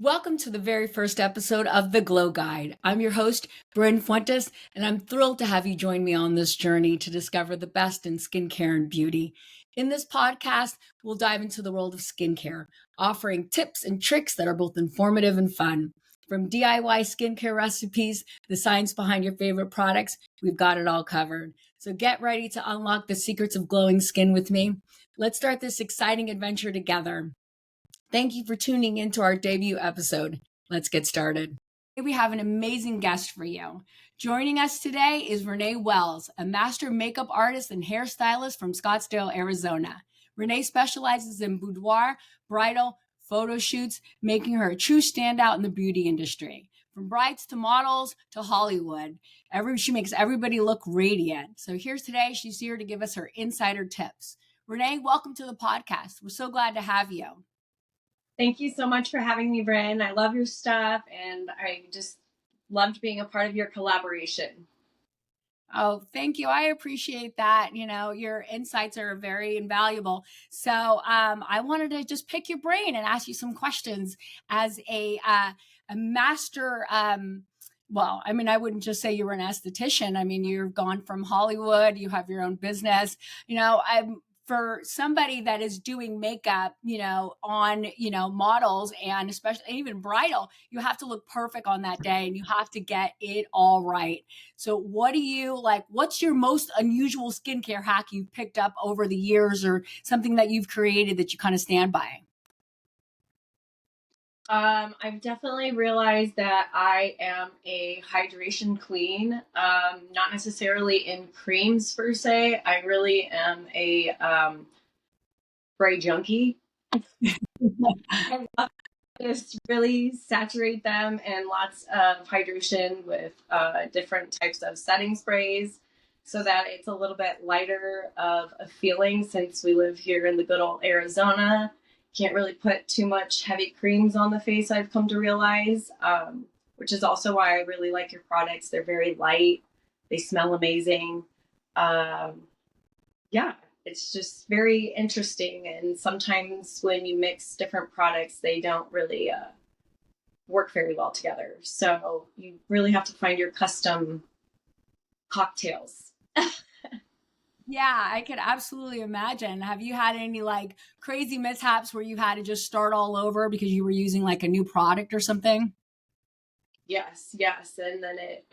Welcome to the very first episode of The Glow Guide. I'm your host, Brynn Fuentes, and I'm thrilled to have you join me on this journey to discover the best in skincare and beauty. In this podcast, we'll dive into the world of skincare, offering tips and tricks that are both informative and fun. From DIY skincare recipes, the science behind your favorite products, we've got it all covered. So get ready to unlock the secrets of glowing skin with me. Let's start this exciting adventure together. Thank you for tuning into our debut episode. Let's get started. We have an amazing guest for you. Joining us today is Renee Wells, a master makeup artist and hairstylist from Scottsdale, Arizona. Renee specializes in boudoir, bridal, photo shoots, making her a true standout in the beauty industry. From brides to models to Hollywood, she makes everybody look radiant. So today, she's here to give us her insider tips. Renee, welcome to the podcast. We're so glad to have you. Thank you so much for having me, Brynn. I love your stuff, and I just loved being a part of your collaboration. Oh, thank you. I appreciate that. Your insights are very invaluable. So I wanted to just pick your brain and ask you some questions as a master. I wouldn't just say you were an esthetician. I mean, you've gone from Hollywood, you have your own business. For somebody that is doing makeup, on, models and especially even bridal, you have to look perfect on that day and you have to get it all right. So what's your most unusual skincare hack you've picked up over the years or something that you've created that you kind of stand by? I've definitely realized that I am a hydration queen, not necessarily in creams per se. I really am a spray junkie. I love to just really saturate them in lots of hydration with different types of setting sprays so that it's a little bit lighter of a feeling since we live here in the good old Arizona. Can't really put too much heavy creams on the face, I've come to realize, which is also why I really like your products. They're very light. They smell amazing. Yeah, it's just very interesting. And sometimes when you mix different products, they don't really work very well together. So you really have to find your custom cocktails. Yeah, I could absolutely imagine. Have you had any crazy mishaps where you've had to just start all over because you were using a new product or something? Yes. And then it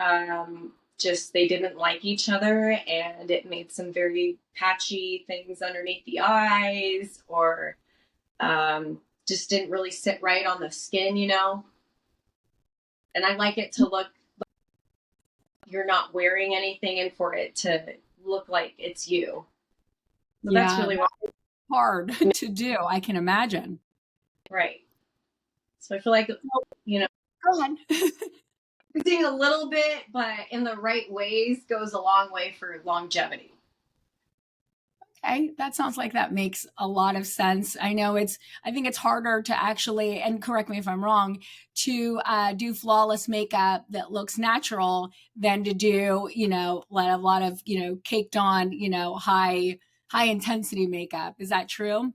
just they didn't like each other and it made some very patchy things underneath the eyes or just didn't really sit right on the skin, And I like it to look like you're not wearing anything and for it to look like it's you. So Yeah, that's really hard to do, I can imagine. Right. So I feel like, Go ahead. using a little bit, but in the right ways goes a long way for longevity. Okay, that sounds like that makes a lot of sense. I think it's harder to actually, and correct me if I'm wrong, to do flawless makeup that looks natural than to do, a lot of, caked on, high intensity makeup. Is that true?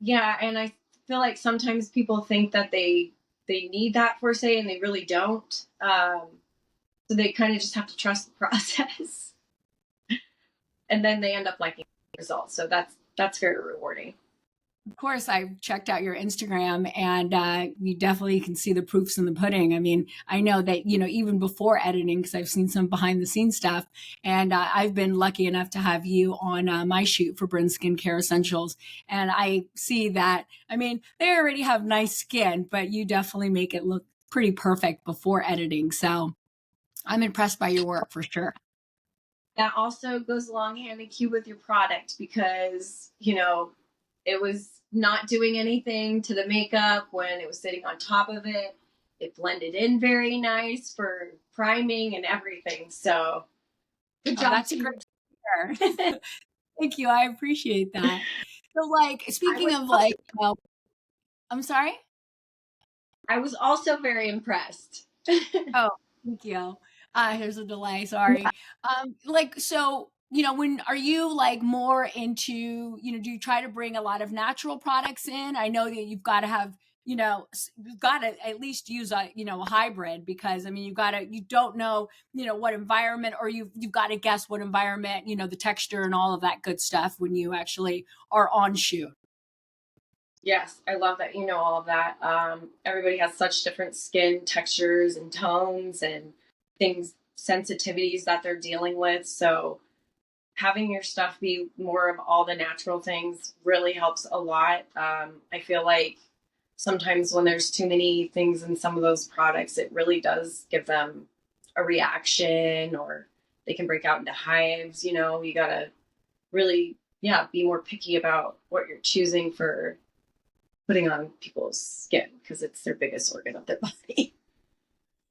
Yeah, and I feel like sometimes people think that they need that per se, and they really don't. So they kind of just have to trust the process, and then they end up liking the results. So that's very rewarding. Of course, I've checked out your Instagram and you definitely can see the proofs in the pudding. I mean, I know that, even before editing, because I've seen some behind the scenes stuff, and I've been lucky enough to have you on my shoot for Brynn Skincare Essentials. And I see that, I mean, they already have nice skin, but you definitely make it look pretty perfect before editing. So I'm impressed by your work for sure. That also goes along hand in hand with your product because, it was not doing anything to the makeup when it was sitting on top of it. It blended in very nice for priming and everything. So good job. That's great. Thank you. I appreciate that. So speaking of I'm sorry? I was also very impressed. Oh, thank you. Here's a delay. Sorry. When are you more into, do you try to bring a lot of natural products in? I know that you've got to have you've got to at least use a hybrid, because I mean, you don't know, what environment, or you've got to guess what environment, the texture and all of that good stuff when you actually are on shoot. Yes, I love that you know all of that. Everybody has such different skin textures and tones and things, sensitivities that they're dealing with. So having your stuff be more of all the natural things really helps a lot. I feel like sometimes when there's too many things in some of those products, it really does give them a reaction, or they can break out into hives. You got to really, yeah, be more picky about what you're choosing for putting on people's skin, because it's their biggest organ of their body.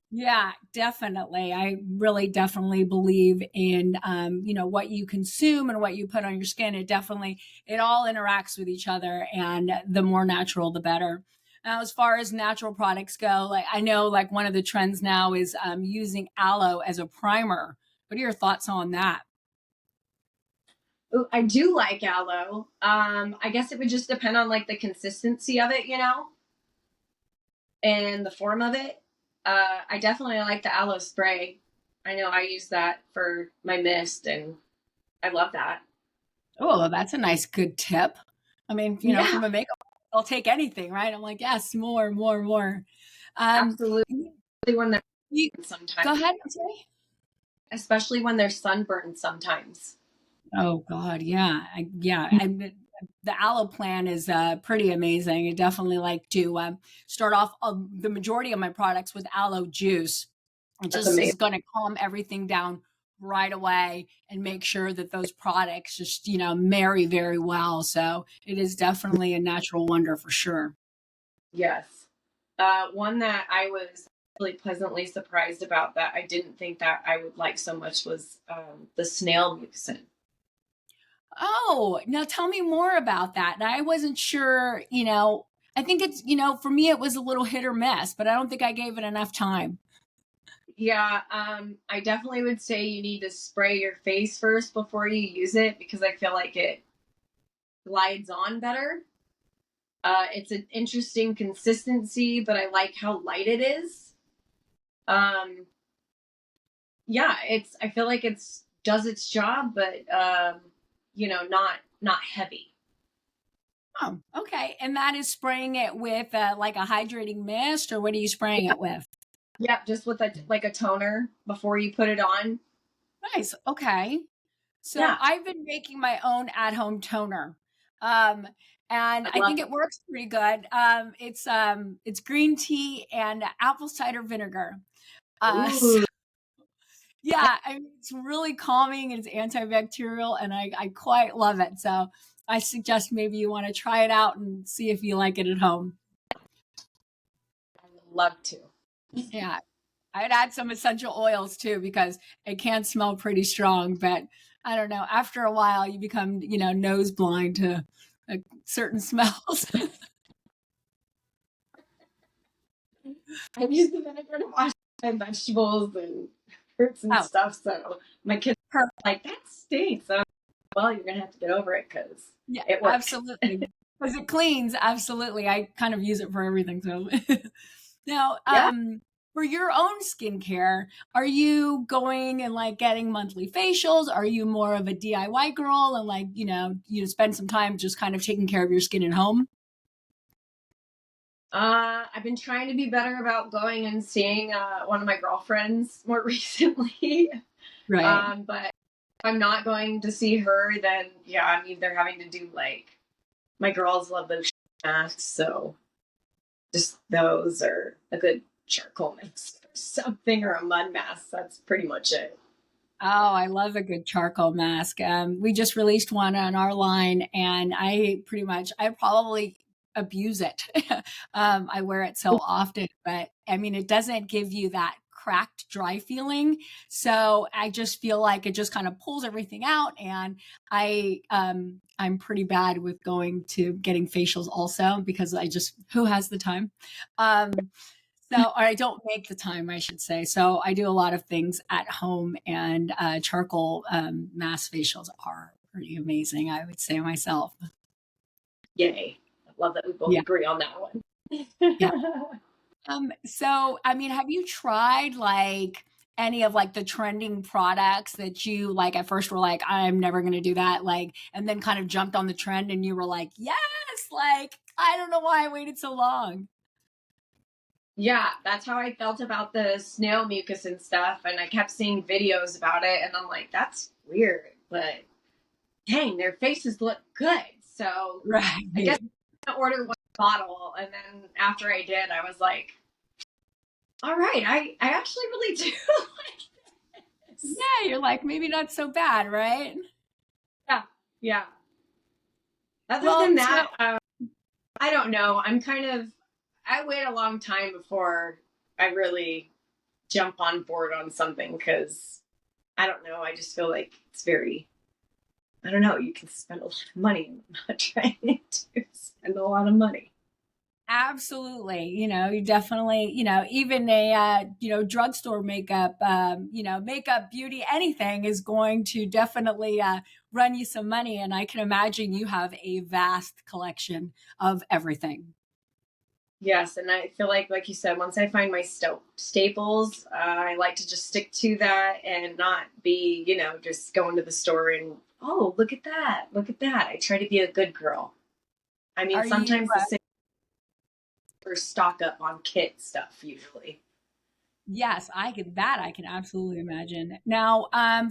Yeah, definitely. I really definitely believe in, what you consume and what you put on your skin. It all interacts with each other, and the more natural, the better. Now, as far as natural products go, like I know, like one of the trends now is using aloe as a primer. What are your thoughts on that? Ooh, I do like aloe. I guess it would just depend on like the consistency of it, and the form of it. I definitely like the aloe spray. I know I use that for my mist, and I love that. Oh, that's a nice, good tip. I mean, Yeah, from a makeup, I'll take anything, right? I'm like, yes, more, more, more. Um, absolutely. When they're you, sometimes, Go ahead. I'm sorry. especially when they're sunburned sometimes. Oh God, yeah, the aloe plant is pretty amazing. I definitely like to start off the majority of my products with aloe juice. It That's just amazing. is going to calm everything down right away and make sure that those products just marry very well. So it is definitely a natural wonder for sure. Yes. One that I was really pleasantly surprised about that I didn't think that I would like so much was the snail mucin. Oh, now tell me more about that. And I wasn't sure. I think it's for me it was a little hit or miss, but I don't think I gave it enough time. Yeah, I definitely would say you need to spray your face first before you use it, because I feel like it glides on better. It's an interesting consistency, but I like how light it is. Um, yeah, I feel like it's does its job, but not heavy. Oh, okay. And that is spraying it with like a hydrating mist, or what are you spraying it with? Yeah, just with a toner before you put it on. Nice. Okay. So Yeah, I've been making my own at-home toner. Um, and I I love think it works pretty good. It's green tea and apple cider vinegar. it. So Ooh, yeah, I mean, it's really calming and it's antibacterial, and I quite love it. So I suggest maybe you want to try it out and see if you like it at home. I would love to. Yeah. I'd add some essential oils too, because it can smell pretty strong, but I don't know. After a while, you become, nose blind to certain smells. I've used the vinegar to wash my vegetables and fruits and Oh, stuff. So my kids perfect. are like, that stinks. So, well, you're gonna have to get over it because Yeah, it works. absolutely. Because it cleans. Absolutely. I kind of use it for everything. So now, Yeah. for your own skincare, are you going and like getting monthly facials? Are you more of a DIY girl and like, you spend some time just kind of taking care of your skin at home? I've been trying to be better about going and seeing one of my girlfriends more recently. Right. But if I'm not going to see her, then yeah, I'm either having to do like my girls love those masks, so just those, or a good charcoal mask or something, or a mud mask. That's pretty much it. Oh, I love a good charcoal mask. We just released one on our line, and I probably abuse it. I wear it so often, but I mean, it doesn't give you that cracked, dry feeling. So I just feel like it just kind of pulls everything out. And I'm pretty bad with going to getting facials also, because who has the time? Um, or I don't make the time, I should say. So I do a lot of things at home, and charcoal mass facials are pretty amazing, I would say myself. Yay. I love that we both Yeah. agree on that one. Yeah. So I mean, have you tried like any of like the trending products that you like at first were like, I'm never gonna do that, like, and then kind of jumped on the trend and you were like, yes, like I don't know why I waited so long. Yeah, that's how I felt about the snail mucus and stuff. And I kept seeing videos about it, and I'm like, that's weird, but dang, their faces look good. So I guess Right. I ordered one bottle, and then after I did, I was like, all right, I actually really do like this. Yeah, you're like, maybe not so bad, right? Yeah, yeah. Other Well, than so that, I don't know. I wait a long time before I really jump on board on something because I don't know. I just feel like it's very, I don't know, you can spend a lot of money. And I'm not trying to spend a lot of money. absolutely, you definitely, even a drugstore makeup, makeup, beauty, anything is going to definitely run you some money. And I can imagine you have a vast collection of everything. Yes, and I feel like you said, once I find my staples, I like to just stick to that and not be, just going to the store and oh, look at that. I try to be a good girl. I mean, Are you sometimes the same for stock up on kit stuff usually. Yes, I can absolutely imagine. Now,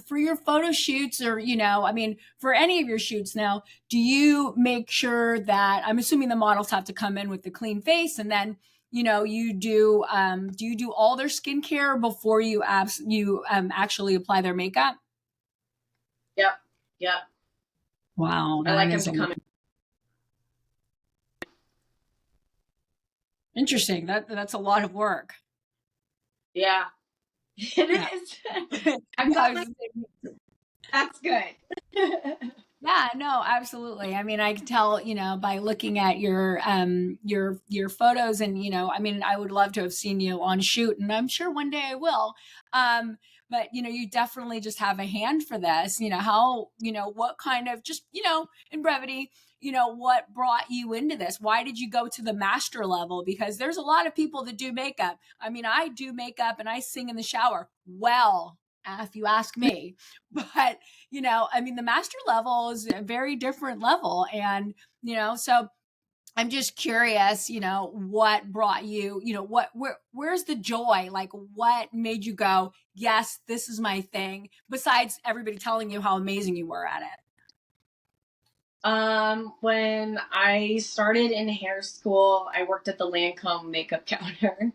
for your photo shoots or, I mean, for any of your shoots now, do you make sure that I'm assuming the models have to come in with the clean face and then, do you do all their skincare before you actually apply their makeup? Yep, yep. Wow, I that like them is to a lot. come in. Interesting. That's a lot of work. Yeah, Yeah. it is. I'm Yeah, I glad was that's good. Yeah, no, absolutely. I mean, I can tell, by looking at your photos and, I mean, I would love to have seen you on shoot and I'm sure one day I will. Um, but you definitely just have a hand for this. What kind of just, in brevity, what brought you into this? Why did you go to the master level? Because there's a lot of people that do makeup. I mean, I do makeup and I sing in the shower. Well, if you ask me. But I mean, the master level is a very different level. And, so I'm just curious, what brought you, where's the joy? Like, what made you go, yes, this is my thing, besides everybody telling you how amazing you were at it? When I started in hair school, I worked at the Lancome makeup counter.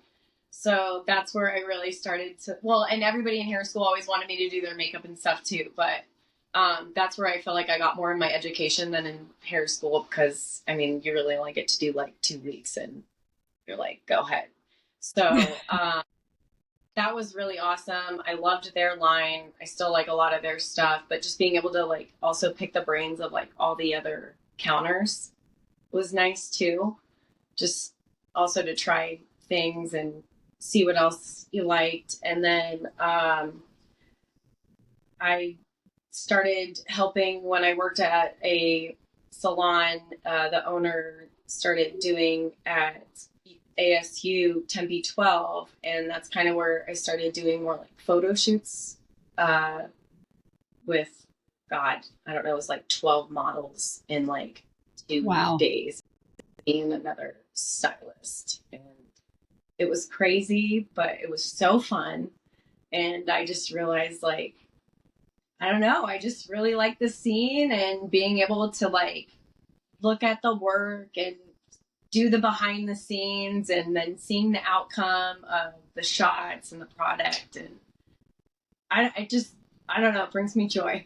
So that's where I really started to, well, and everybody in hair school always wanted me to do their makeup and stuff too. But that's where I feel like I got more in my education than in hair school because, I mean, you really only get to do like 2 weeks and you're like, go ahead. So that was really awesome. I loved their line. I still like a lot of their stuff, but just being able to like also pick the brains of like all the other counters was nice too. Just also to try things and see what else you liked. And then I started helping when I worked at a salon. The owner started doing at ASU Tempe 12, and that's kind of where I started doing more like photo shoots uh, with, God, I don't know, it was like 12 models in like two Wow. days, and another stylist. And it was crazy, but it was so fun. And I just realized, like, I don't know, I just really like the scene and being able to like look at the work and do the behind the scenes and then seeing the outcome of the shots and the product. And I don't know, it brings me joy.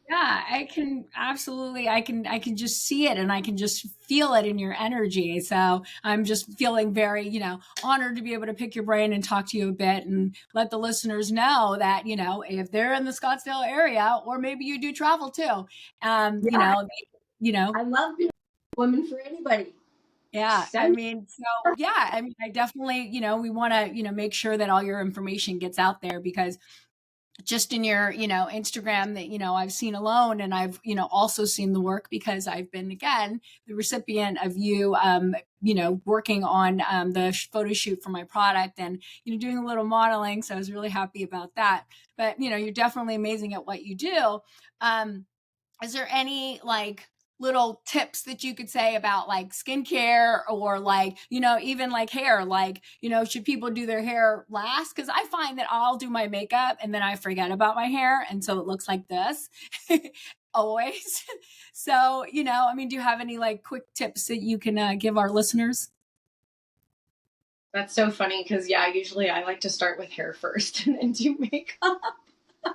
Yeah, I can absolutely I can just see it and I can just feel it in your energy. So I'm just feeling very, honored to be able to pick your brain and talk to you a bit and let the listeners know that, if they're in the Scottsdale area or maybe you do travel too, Yeah, you know, I love being a woman for anybody. yeah, I Send mean, so yeah, I mean, I definitely, we want to, make sure that all your information gets out there because just in your, Instagram that, I've seen alone. And I've, also seen the work because I've been, again, the recipient of you, working on the photo shoot for my product and, doing a little modeling. So I was really happy about that. But, you're definitely amazing at what you do. Is there any like little tips that you could say about like skincare or like, even like hair, like, should people do their hair last? Cause I find that I'll do my makeup and then I forget about my hair. And so it looks like this always. So, do you have any like quick tips that you can give our listeners? That's so funny because, yeah, usually I like to start with hair first and then do makeup.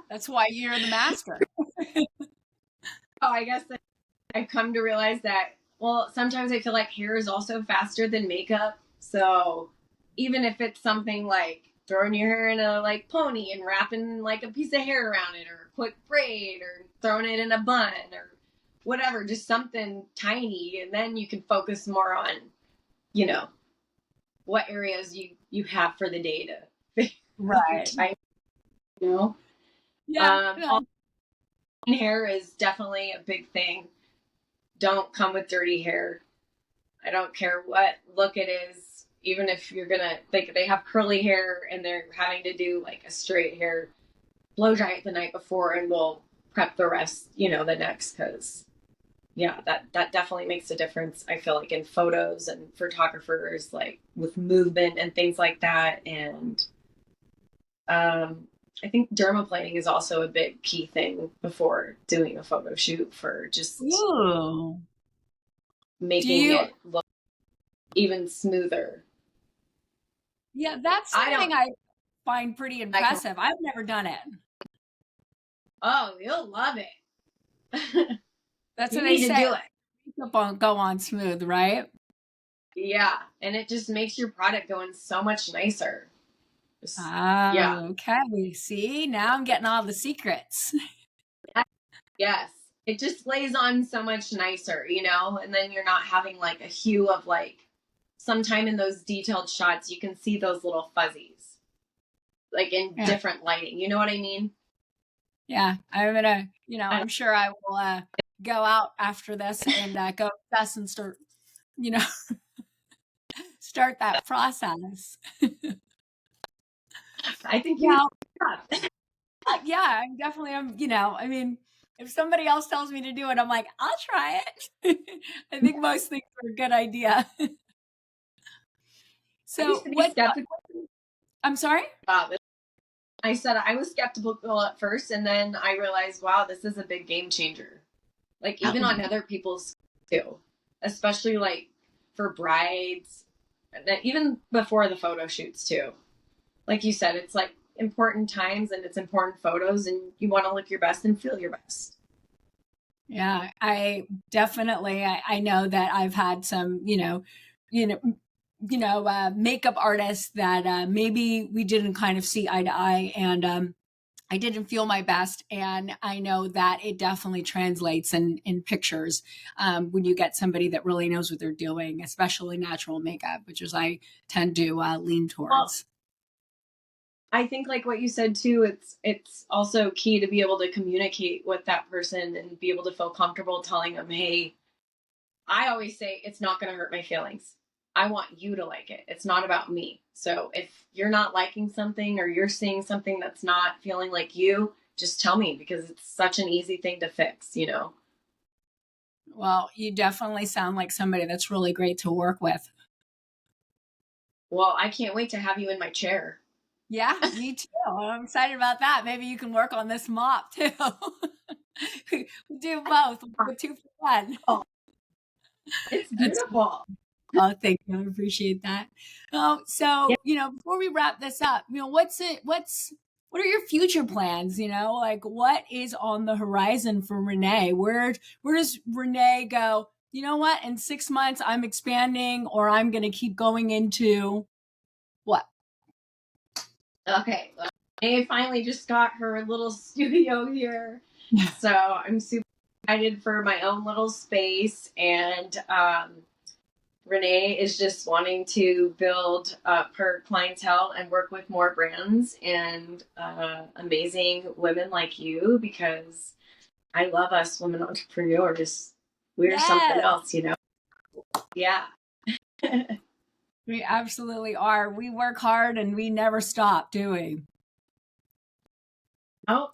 That's why you're the master. Oh, I guess I've come to realize that, well, sometimes I feel like hair is also faster than makeup. So even if it's something like throwing your hair in a like pony and wrapping like a piece of hair around it, or a quick braid, or throwing it in a bun, or whatever, just something tiny, and then you can focus more on, what areas you have for the day to right. Time, Yeah. Hair is definitely a big thing. Don't come with dirty hair. I don't care what look it is. Even if you're gonna, like, they have curly hair and they're having to do like a straight hair, blow dry it the night before, and we'll prep the rest, the next. Because yeah, that definitely makes a difference. I feel like in photos and photographers, like with movement and things like that. And I think dermaplaning is also a big key thing before doing a photo shoot, for just making it look even smoother. Yeah, that's something I find pretty impressive. I've never done it. Oh, you'll love it. That's what they say. Do it. Makeup won't go on smooth, right? Yeah, and it just makes your product go in so much nicer. Okay. See, now I'm getting all the secrets. Yes. It just lays on so much nicer, and then you're not having like a hue of like, sometime in those detailed shots, you can see those little fuzzies, like in different lighting. You know what I mean? Yeah. I'm going to, I'm sure I will go out after this and go obsess and start, start that process. I think yeah, I'm definitely, if somebody else tells me to do it, I'm like, I'll try it. I think most things are a good idea. So I'm sorry? I said I was skeptical at first, and then I realized, wow, this is a big game changer. Like even on other people's too, especially like for brides, even before the photo shoots too. Like you said, it's like important times and it's important photos, and you want to look your best and feel your best. Yeah, I definitely, I know that I've had some, makeup artists that maybe we didn't kind of see eye to eye, and I didn't feel my best. And I know that it definitely translates in pictures when you get somebody that really knows what they're doing, especially natural makeup, which is I tend to lean towards. Well, I think like what you said too, it's also key to be able to communicate with that person and be able to feel comfortable telling them, hey, I always say it's not going to hurt my feelings. I want you to like it. It's not about me. So if you're not liking something or you're seeing something that's not feeling like you, just tell me, because it's such an easy thing to fix, Well, you definitely sound like somebody that's really great to work with. Well, I can't wait to have you in my chair. Yeah, me too. I'm excited about that. Maybe you can work on this mop too. We'll do both. We'll do 2 for 1. Oh, it's beautiful. Oh, thank you. I appreciate that. So, before we wrap this up, what are your future plans? Like what is on the horizon for Renee? Where does Renee go? You know what? In 6 months, I'm expanding, or I'm going to keep going into what? Okay. Well, Renee finally just got her little studio here. So I'm super excited for my own little space. And Renee is just wanting to build up her clientele and work with more brands and amazing women like you, because I love us women entrepreneurs. We're something else, you know? Yeah. We absolutely are. We work hard and we never stop, do we? Oh.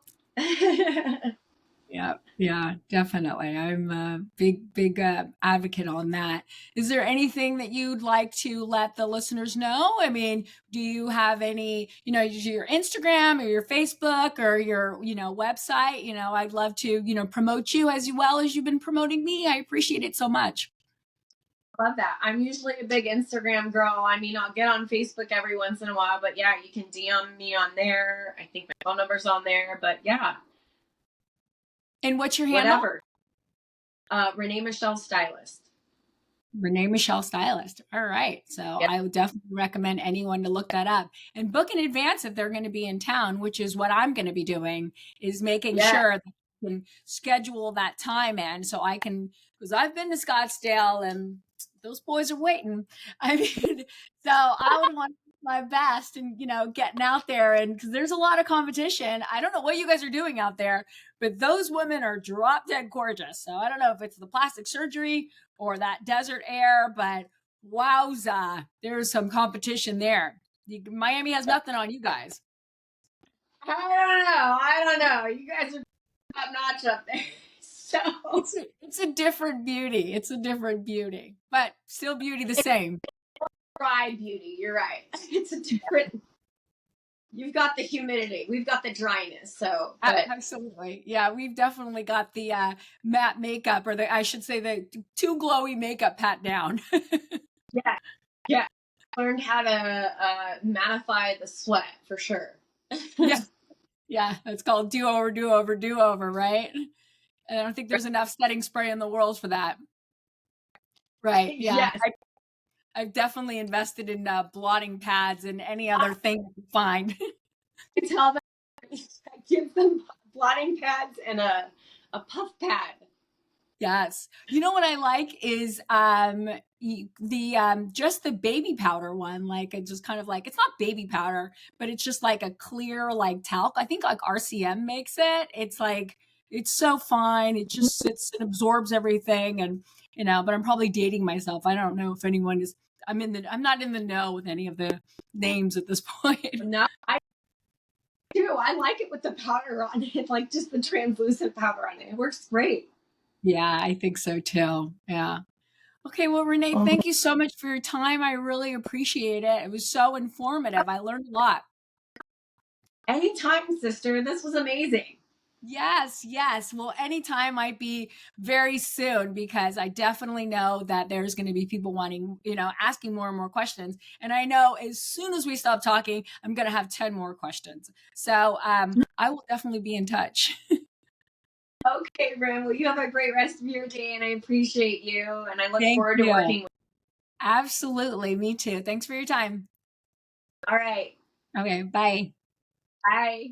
Yeah, definitely. I'm a big advocate on that. Is there anything that you'd like to let the listeners know? I mean, do you have any, your Instagram or your Facebook or your, website? I'd love to, promote you as well as you've been promoting me. I appreciate it so much. Love that. I'm usually a big Instagram girl. I mean, I'll get on Facebook every once in a while, but yeah, you can DM me on there. I think my phone number's on there, but yeah. And what's your handle? Whatever. Renee Michelle Stylist. Renee Michelle Stylist. All right. So I would definitely recommend anyone to look that up and book in advance if they're going to be in town, which is what I'm going to be doing, is making sure that I can schedule that time in so I can, because I've been to Scottsdale and those boys are waiting. I mean, so I would want my best and, getting out there, and because there's a lot of competition. I don't know what you guys are doing out there, but those women are drop dead gorgeous. So I don't know if it's the plastic surgery or that desert air, but wowza, there's some competition there. Miami has nothing on you guys. I don't know. You guys are top notch up there. So it's a different beauty. It's a different beauty, but still beauty the same. Dry beauty. You're right. It's a different. You've got the humidity. We've got the dryness. So absolutely, yeah, we've definitely got the matte makeup, or I should say the too glowy makeup pat down. Yeah. Learned how to mattify the sweat for sure. Yeah, it's called do over, right? And I don't think there's enough setting spray in the world for that. Right. Yeah. Yes. I've definitely invested in blotting pads and any other thing you can find. I tell them, I give them blotting pads and a puff pad. Yes. You know what I like is the just the baby powder one. Like it just kind of like, it's not baby powder, but it's just like a clear like talc. I think like RCM makes it. It's like, it's so fine. It just sits and absorbs everything, and but I'm probably dating myself. I don't know if anyone is, I'm not in the know with any of the names at this point. No, I do. I like it with the powder on it, like just the translucent powder on it. It works great. Yeah, I think so too. Yeah. Okay, well, Renee, thank you so much for your time. I really appreciate it. It was so informative. I learned a lot. Anytime, sister. This was amazing. Yes. Well, anytime might be very soon, because I definitely know that there's going to be people wanting, asking more and more questions. And I know as soon as we stop talking, I'm going to have 10 more questions. So I will definitely be in touch. Okay, Brynn. Well, you have a great rest of your day, and I appreciate you. And I look forward to working with you. Absolutely. Me too. Thanks for your time. All right. Okay. Bye. Bye.